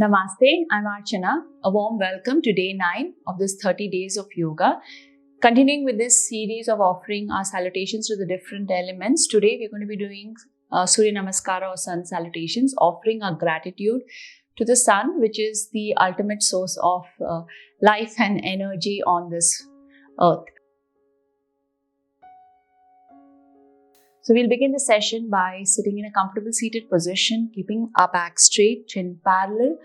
Namaste, I'm Archana. A warm welcome to day 9 of this 30 days of yoga. Continuing with this series of offering our salutations to the different elements, today we're going to be doing Surya Namaskara or Sun Salutations, offering our gratitude to the sun, which is the ultimate source of life and energy on this earth. So we'll begin the session by sitting in a comfortable seated position, keeping our back straight, chin parallel.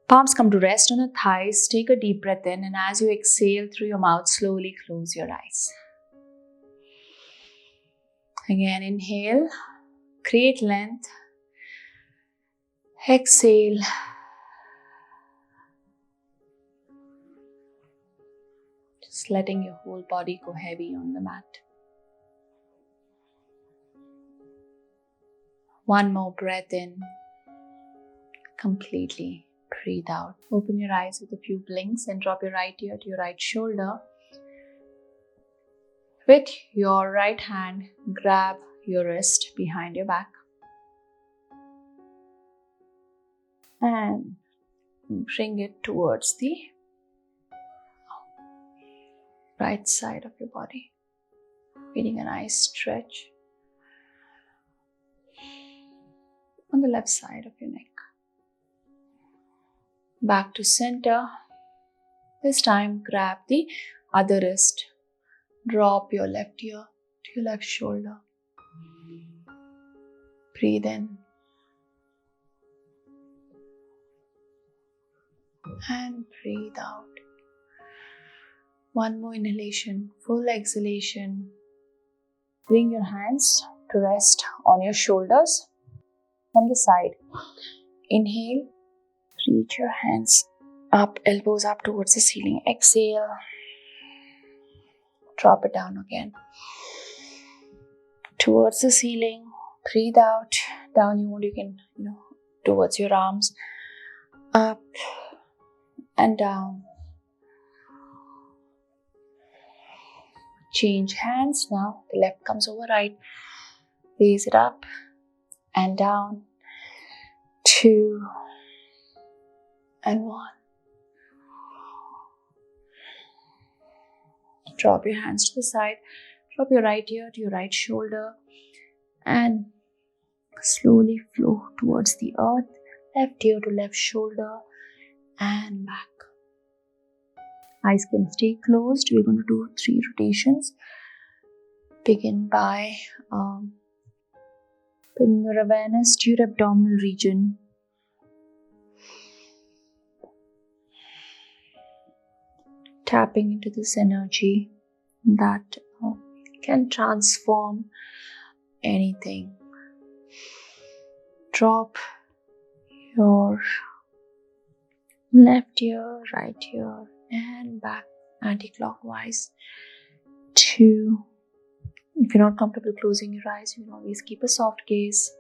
Palms come to rest on the thighs. Take a deep breath in, and as you exhale through your mouth, slowly close your eyes. Again, inhale, create length. Exhale. Just letting your whole body go heavy on the mat. One more breath in. Completely breathe out. Open your eyes with a few blinks and drop your right ear to your right shoulder. With your right hand, grab your wrist behind your back. And bring it towards the right side of your body. Feeling a nice stretch on the left side of your neck. Back to center. This time grab the other wrist. Drop your left ear to your left shoulder. Breathe in. And breathe out. One more inhalation, full exhalation. Bring your hands to rest on your shoulders from the side. Inhale, reach your hands up, elbows up towards the ceiling. Exhale, drop it down again towards the ceiling. Breathe out, down you can towards your arms, up and down. Change hands now. The left comes over right. Raise it up and down. 2 and 1. Drop your hands to the side. Drop your right ear to your right shoulder and slowly flow towards the earth. Left ear to left shoulder and back. Eyes can stay closed. We're going to do 3 rotations. Begin by bringing your awareness to your abdominal region. Tapping into this energy that can transform anything. Drop your left ear, right ear, and back anti-clockwise. 2. If you're not comfortable closing your eyes, you can always keep a soft gaze.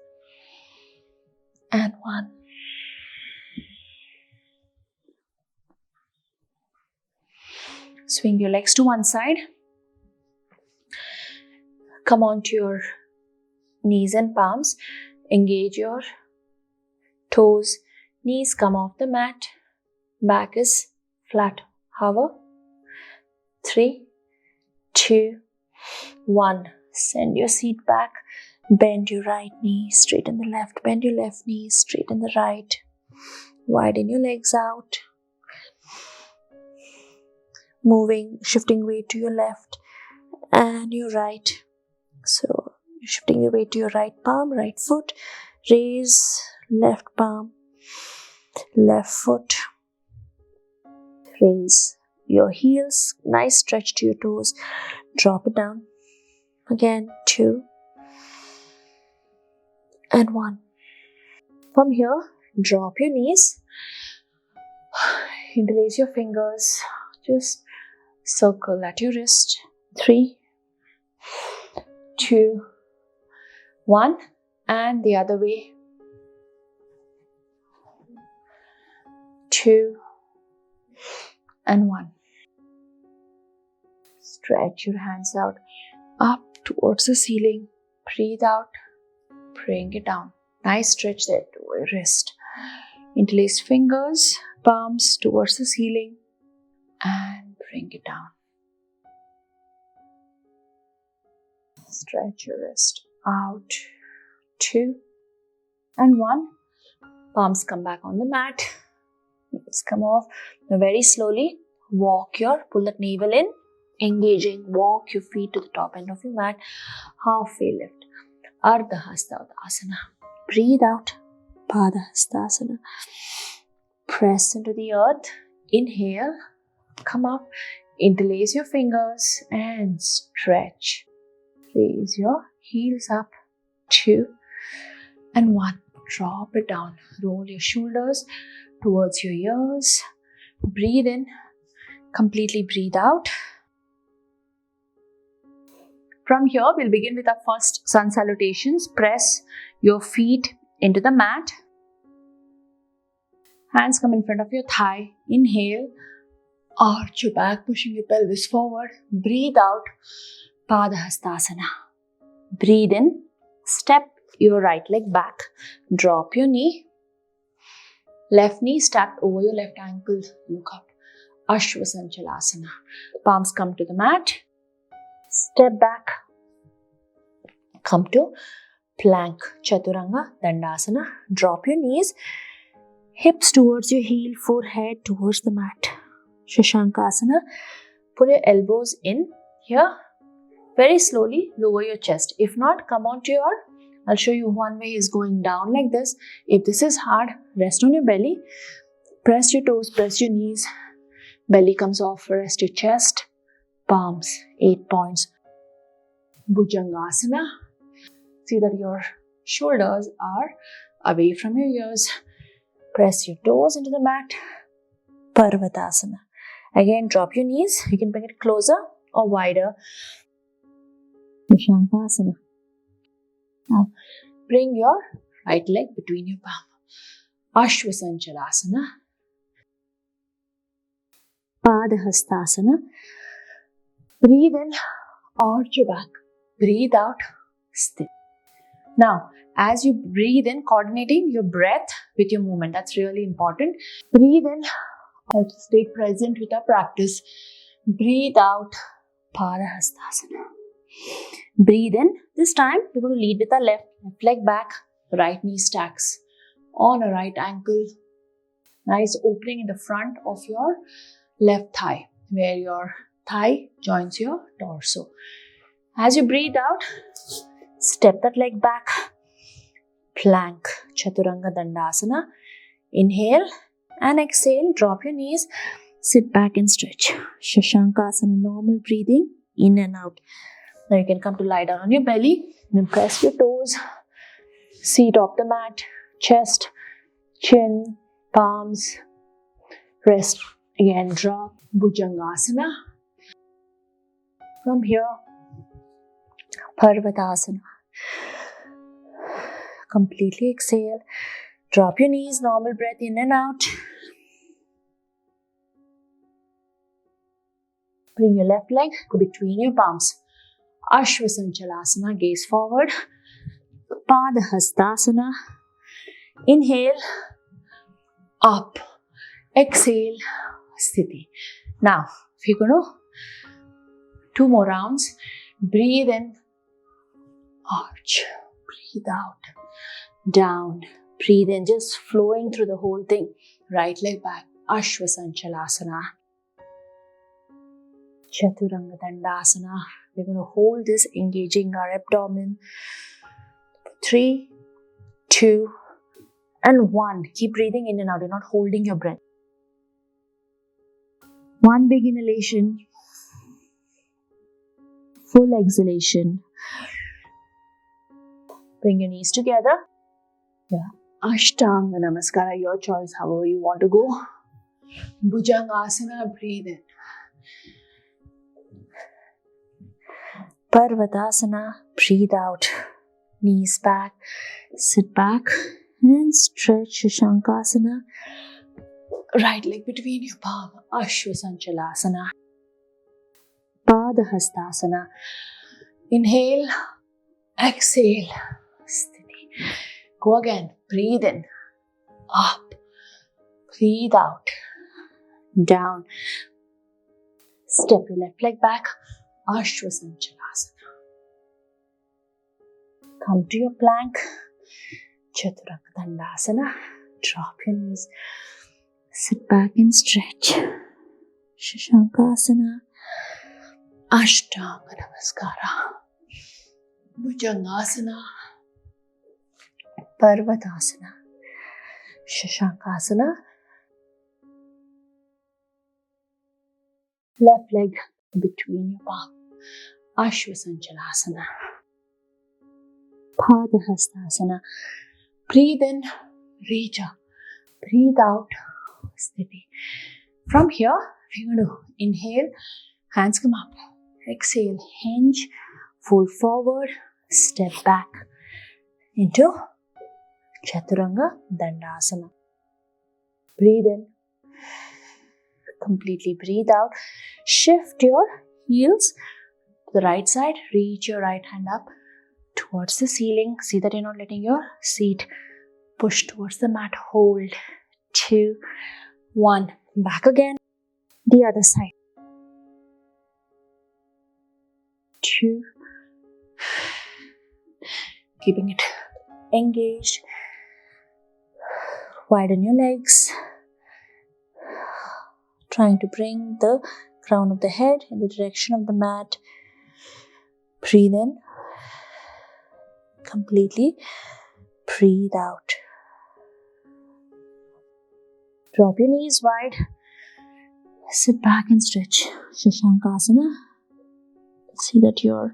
And 1. Swing your legs to one side. Come onto your knees and palms. Engage your toes. Knees come off the mat. Back is flat. Hover. 3, 2, 1. Send your seat back. Bend your right knee, straighten the left. Bend your left knee, straighten the right. Widen your legs out. Moving, shifting weight to your left and your right. So, shifting your weight to your right palm, right foot. Raise left palm, left foot. Raise your heels, nice stretch to your toes. Drop it down. Again, 2 and 1. From here, drop your knees. Interlace your fingers. Just circle at your wrist. 3, 2, 1. And the other way. 2 and 1. Stretch your hands out up towards the ceiling. Breathe out. Bring it down. Nice stretch there to your wrist. Interlace fingers, palms towards the ceiling and bring it down. Stretch your wrist out. 2 and 1. Palms come back on the mat. Knees come off. Now very slowly pull that navel in, engaging, walk your feet to the top end of your mat. Halfway lift. Ardha Hastasana. Breathe out. Pada Hastasana. Press into the earth. Inhale. Come up. Interlace your fingers and stretch. Raise your heels up. 2 and 1. Drop it down. Roll your shoulders towards your ears. Breathe in. Completely breathe out. From here, we'll begin with our first Sun Salutations. Press your feet into the mat. Hands come in front of your thigh. Inhale. Arch your back, pushing your pelvis forward. Breathe out. Pada Hastasana. Breathe in. Step your right leg back. Drop your knee. Left knee stacked over your left ankle. Look up. Ashwa Sanchalasana. Palms come to the mat. Step back. Come to plank. Chaturanga Dandasana. Drop your knees. Hips towards your heel. Forehead towards the mat. Shashankasana. Pull your elbows in here. Very slowly lower your chest. If not, come on to I'll show you one way is going down like this. If this is hard, rest on your belly. Press your toes, press your knees. Belly comes off, rest your chest. Palms, 8 points. Bhujangasana. See that your shoulders are away from your ears. Press your toes into the mat. Parvatasana. Again, drop your knees. You can bring it closer or wider. Shankasana. Now, bring your right leg between your palm. Ashwa Sanchalasana. Pada Hastasana. Breathe in, arch your back. Breathe out, still. Now, as you breathe in, coordinating your breath with your movement. That's really important. Breathe in, help us stay present with our practice. Breathe out, Pada Hastasana. Breathe in. This time, we're going to lead with our left leg back, right knee stacks on a right ankle. Nice opening in the front of your left thigh, where your thigh joins your torso. As you breathe out, step that leg back. Plank, Chaturanga Dandasana. Inhale and exhale. Drop your knees. Sit back and stretch. Shashankasana, normal breathing, in and out. Now you can come to lie down on your belly. Then press your toes. Seat off the mat. Chest, chin, palms. Rest. Again, drop. Bhujangasana. From here, Parvatasana. Completely exhale. Drop your knees. Normal breath in and out. Bring your left leg between your palms. Ashwa Sanchalasana, gaze forward. Pada Hastasana. Inhale, up. Exhale, Sthiti. Now, if you're going to 2 more rounds, breathe in, arch. Breathe out, down. Breathe in, just flowing through the whole thing. Right leg back, Ashwa Sanchalasana. Chaturanga Dandasana. We're going to hold this, engaging our abdomen. 3, 2, and 1. Keep breathing in and out. You're not holding your breath. 1 big inhalation. Full exhalation. Bring your knees together. Yeah. Ashtanga Namaskara, your choice, however you want to go. Bhujangasana, breathe in. Parvatasana, breathe out. Knees back, sit back and stretch. Shankasana. Right leg between your palm. Ashwa Sanchalasana. Pada Hastasana. Inhale, exhale, Sthiti. Go again. Breathe in, up. Breathe out. Down. Step your left leg back. Ashwasanchalasana. Come to your plank. Chaturanga Dandasana. Drop your knees. Sit back and stretch. Shashankasana. Ashtanga Namaskara. Bhujangasana. Parvatasana. Shashankasana. Left leg between your palms. Ashwasanchalasana. Padahastasana. Breathe in, reach up. Breathe out, steady. From here, we're going to inhale, hands come up. Exhale, hinge, fold forward, step back into Chaturanga Dandasana. Breathe in. Completely breathe out. Shift your heels to the right side. Reach your right hand up towards the ceiling. See that you're not letting your seat push towards the mat. Hold. 2, 1. Back again. The other side. 2. Keeping it engaged. Widen your legs. Trying to bring the crown of the head in the direction of the mat. Breathe in. Completely breathe out. Drop your knees wide. Sit back and stretch. Shashankasana. See that you're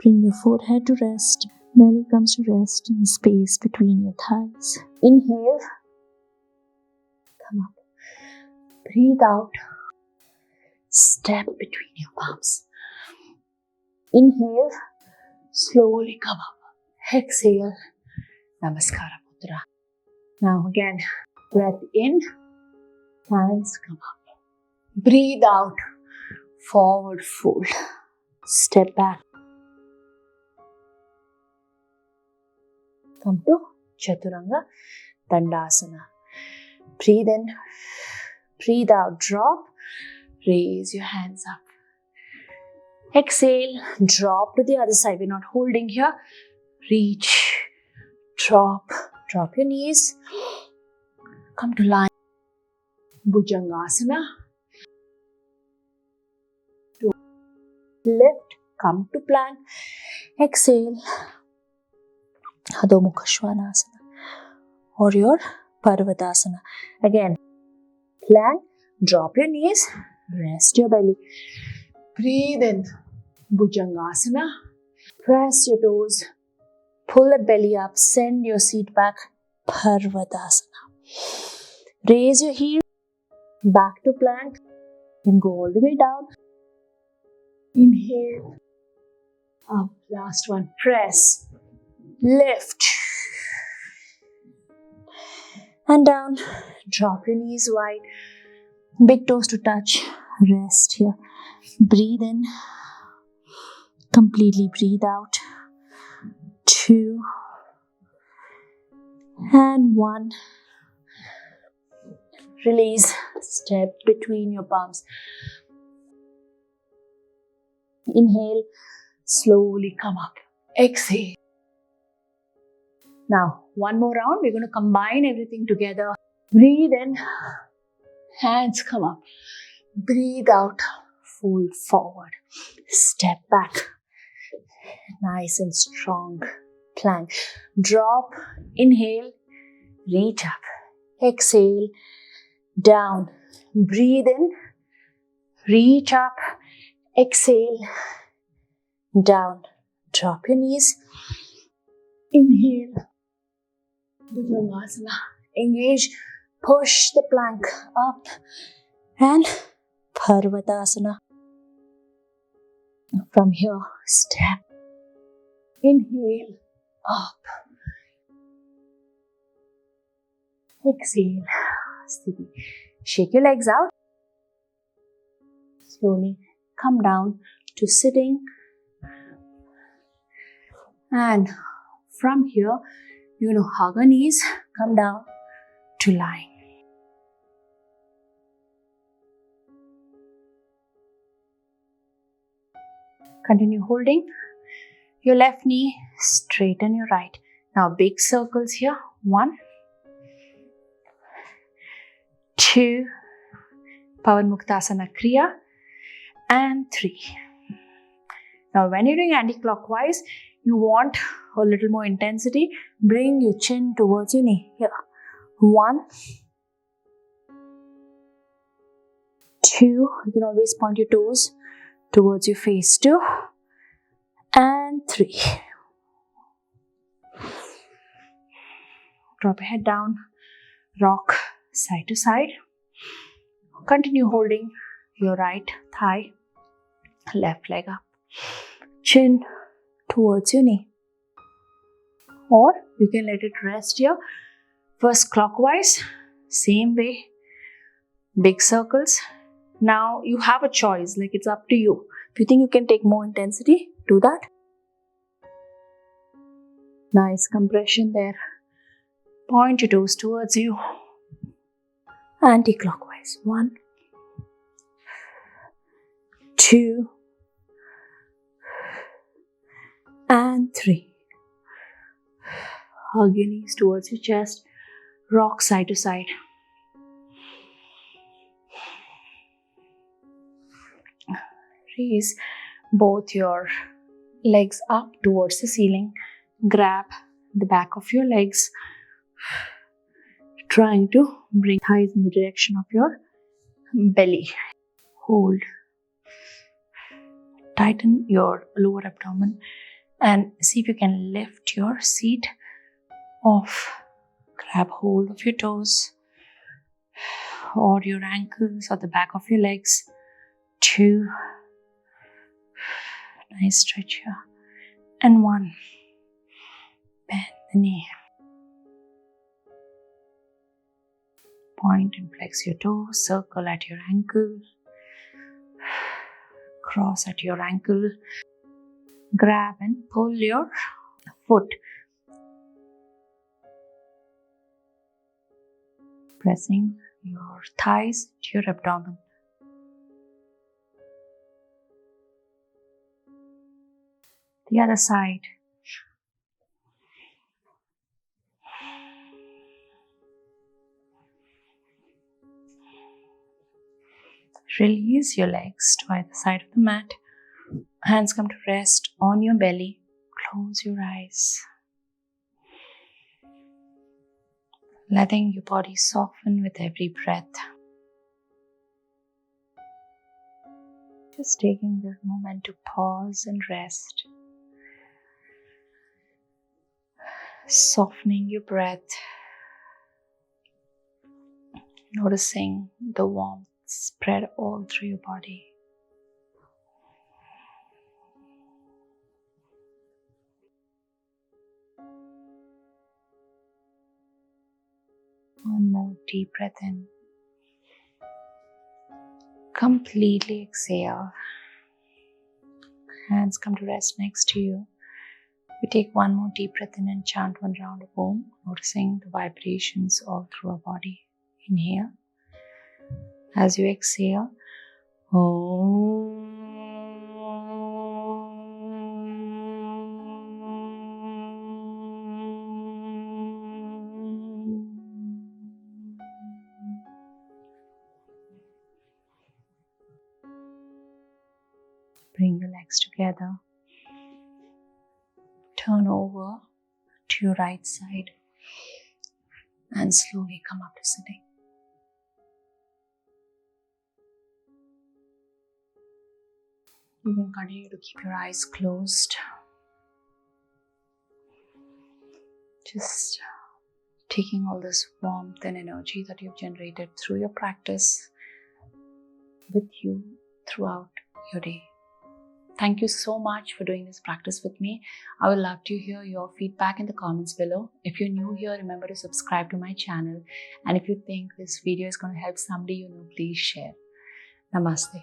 bring your forehead to rest. Belly comes to rest in the space between your thighs. Inhale. Come up. Breathe out. Step between your palms. Inhale. Slowly come up. Exhale. Namaskara Mudra. Now again, breath in. Hands come up. Breathe out. Forward fold. Step back. Come to Chaturanga Dandasana. Breathe in. Breathe out. Drop. Raise your hands up. Exhale. Drop to the other side. We're not holding here. Reach. Drop. Drop your knees. Come to line. Bhujangasana. Lift. Come to plank. Exhale. Adho Mukha Svanasana. Or your Parvatasana. Again. Plank. Drop your knees. Rest your belly. Breathe in. Bhujangasana. Press your toes. Pull the belly up. Send your seat back. Parvatasana. Raise your heel. Back to plank. Then go all the way down. Inhale. Up. Last one. Press. Lift. And down. Drop your knees wide. Big toes to touch. Rest here. Breathe in. Completely breathe out. 2. And 1. Release. Step between your palms. Inhale. Slowly come up. Exhale. Now, one more round. We're going to combine everything together. Breathe in. Hands come up. Breathe out. Fold forward. Step back. Nice and strong plank. Drop. Inhale. Reach up. Exhale. Down. Breathe in. Reach up. Exhale. Down. Drop your knees. Inhale. Bhujangasana. Engage. Push the plank up. And Parvatasana. From here, step. Inhale. Up. Exhale. Steady. Shake your legs out. Slowly come down to sitting. And from here, you're going to hug your knees, come down to lying. Continue holding your left knee, straighten your right. Now big circles here. 1, 2, Pavanmuktasana kriya, and 3. Now when you're doing anti-clockwise, you want a little more intensity. Bring your chin towards your knee. Here. 1, 2. You can always point your toes towards your face. 2, and 3. Drop your head down. Rock side to side. Continue holding your right thigh, left leg up. Chin towards your knee. Or you can let it rest here. First clockwise, same way. Big circles. Now you have a choice, like it's up to you. If you think you can take more intensity, do that. Nice compression there. Point your toes towards you. Anti-clockwise. 1, 2, and 3. Hug your knees towards your chest. Rock side to side. Raise both your legs up towards the ceiling. Grab the back of your legs, trying to bring thighs in the direction of your belly. Hold. Tighten your lower abdomen and see if you can lift your seat off. Grab hold of your toes or your ankles or the back of your legs. 2. Nice stretch here. And 1. Bend the knee. Point and flex your toes. Circle at your ankle. Cross at your ankle. Grab and pull your foot. Pressing your thighs to your abdomen. The other side. Release your legs to either side of the mat. Hands come to rest on your belly. Close your eyes. Letting your body soften with every breath. Just taking this moment to pause and rest. Softening your breath. Noticing the warmth spread all through your body. One more deep breath in. Completely exhale. Hands come to rest next to you. We take one more deep breath in and chant one round of Om, noticing the vibrations all through our body. Inhale. As you exhale, Om. Bring your legs together. Turn over to your right side and slowly come up to sitting. You can continue to keep your eyes closed. Just taking all this warmth and energy that you've generated through your practice with you throughout your day. Thank you so much for doing this practice with me. I would love to hear your feedback in the comments below. If you're new here, remember to subscribe to my channel. And if you think this video is going to help somebody you know, please share. Namaste.